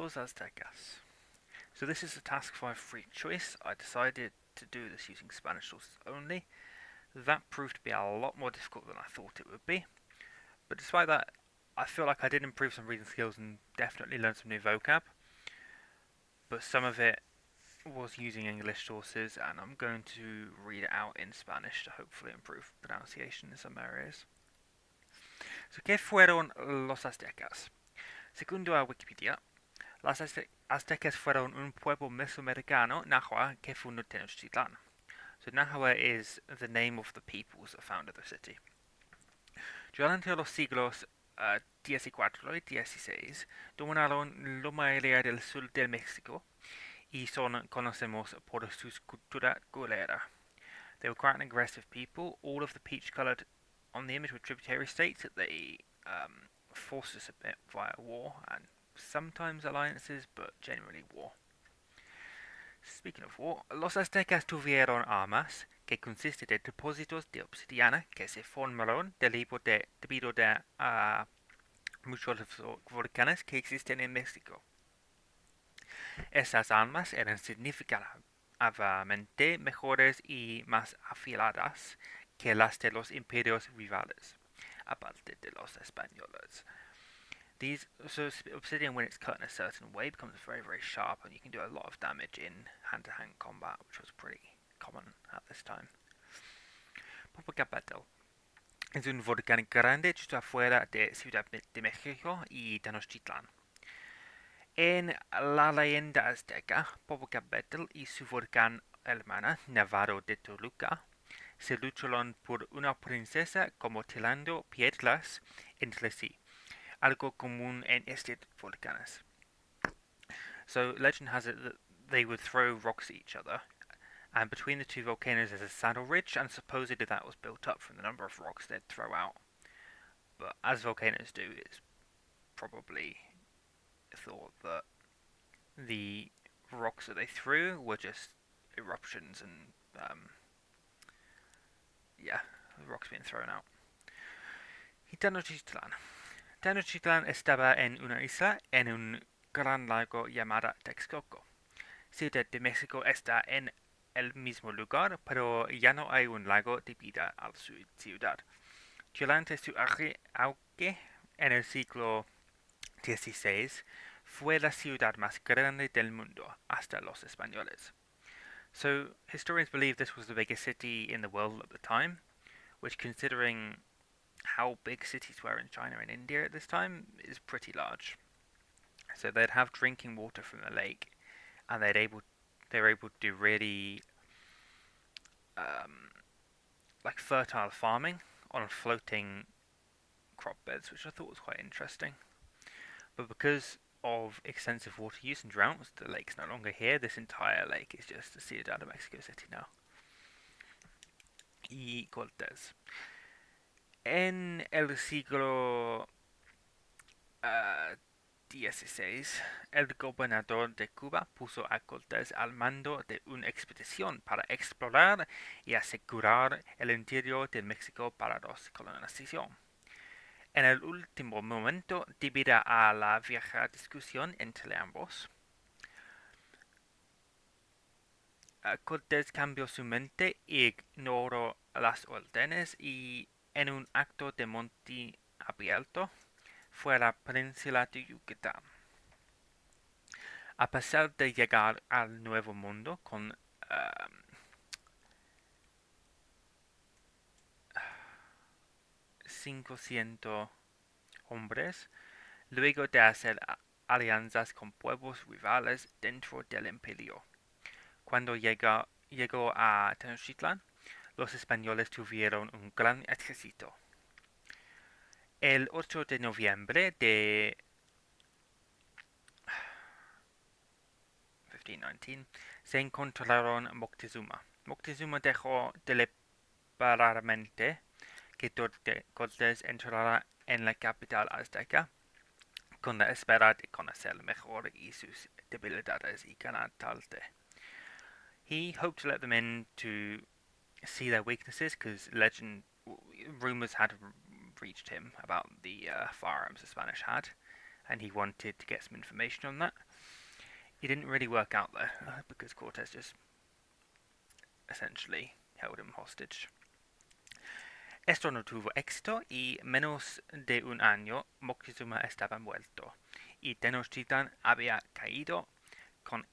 Los Aztecas. So this is a task 5 free choice. I decided to do this using Spanish sources only. That proved to be a lot more difficult than I thought it would be. But despite that, I feel like I did improve some reading skills and definitely learned some new vocab. But some of it was using English sources, and I'm going to read it out in Spanish to hopefully improve pronunciation in some areas. So, ¿qué fueron los aztecas? Segundo a Wikipedia, las aztecas fueron un pueblo mesoamericano náhuatl que fundó Tenochtitlan. So Nahua is the name of the peoples that founded the city. Durante los siglos XIV y XVI dominaron la mayoría del sur del México y son conocidos por su cultura guerrera. They were quite an aggressive people. All of the peach-coloured on the image were tributary states that they forced to submit via war and sometimes alliances, but generally war. Speaking of war, los aztecas tuvieron armas que consisten de depósitos de obsidiana que se formaron debido a muchos volcanes que existen en México. Estas armas eran significativamente mejores y más afiladas que las de los imperios rivales, aparte de los españoles. Obsidian, when it's cut in a certain way, becomes very, very sharp, and you can do a lot of damage in hand-to-hand combat, which was pretty common at this time. Popocatépetl es un volcán grande justo afuera de Ciudad de México y Tenochtitlan. En la leyenda azteca, Popocatépetl y su volcán hermana, Nevado de Toluca, se lucharon por una princesa como tirando piedras entre sí. Algo común en estos volcanes. So legend has it that they would throw rocks at each other, and between the two volcanoes there's a saddle ridge, and supposedly that was built up from the number of rocks they'd throw out. But as volcanoes do, it's probably thought that the rocks that they threw were just eruptions and rocks being thrown out. Tenochtitlan. Tenochtitlan estaba en una isla en un gran lago llamada Texcoco. Ciudad de México está en el mismo lugar, pero ya no hay un lago debido a su ciudad. Durante su auge en el siglo XVI, fue la ciudad más grande del mundo hasta los españoles. So historians believe this was the biggest city in the world at the time, which, considering how big cities were in China and India at this time, is pretty large. So they'd have drinking water from the lake, and they're able to do really like fertile farming on floating crop beds, which I thought was quite interesting. But because of extensive water use and droughts, the lake's no longer here. This entire lake is just the Ciudad de Mexico City now. Y Cortés. En el siglo XVI, el gobernador de Cuba puso a Cortés al mando de una expedición para explorar y asegurar el interior de México para la colonización. En el último momento, debido a la vieja discusión entre ambos, Cortés cambió su mente e ignoró las órdenes y, en un acto de monte abierto, fue a la península de Yucatán. A pesar de llegar al Nuevo Mundo con 500 hombres, luego de hacer alianzas con pueblos rivales dentro del imperio. Cuando llegó a Tenochtitlan, los españoles tuvieron un gran ejército. El 8 de noviembre de 1519 se encontraron Moctezuma. Moctezuma dejó deliberadamente que Cortés entrara en la capital azteca con la espera de conocer mejor y sus debilidades y ganar tarde. He hoped to let them in to see their weaknesses, because rumors had reached him about the firearms the Spanish had, and he wanted to get some information on that. It didn't really work out though, because Cortes just essentially held him hostage. Esto no tuvo éxito y menos de un año Moctezuma estaba muerto y Tenochtitlan había caído con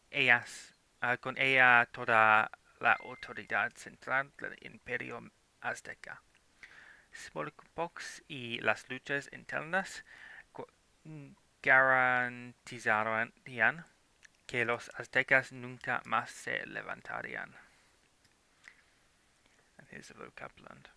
con ella toda la autoridad central del imperio azteca. Smallpox y las luchas internas garantizarían que los aztecas nunca más se levantarían. And here's the vocab learned.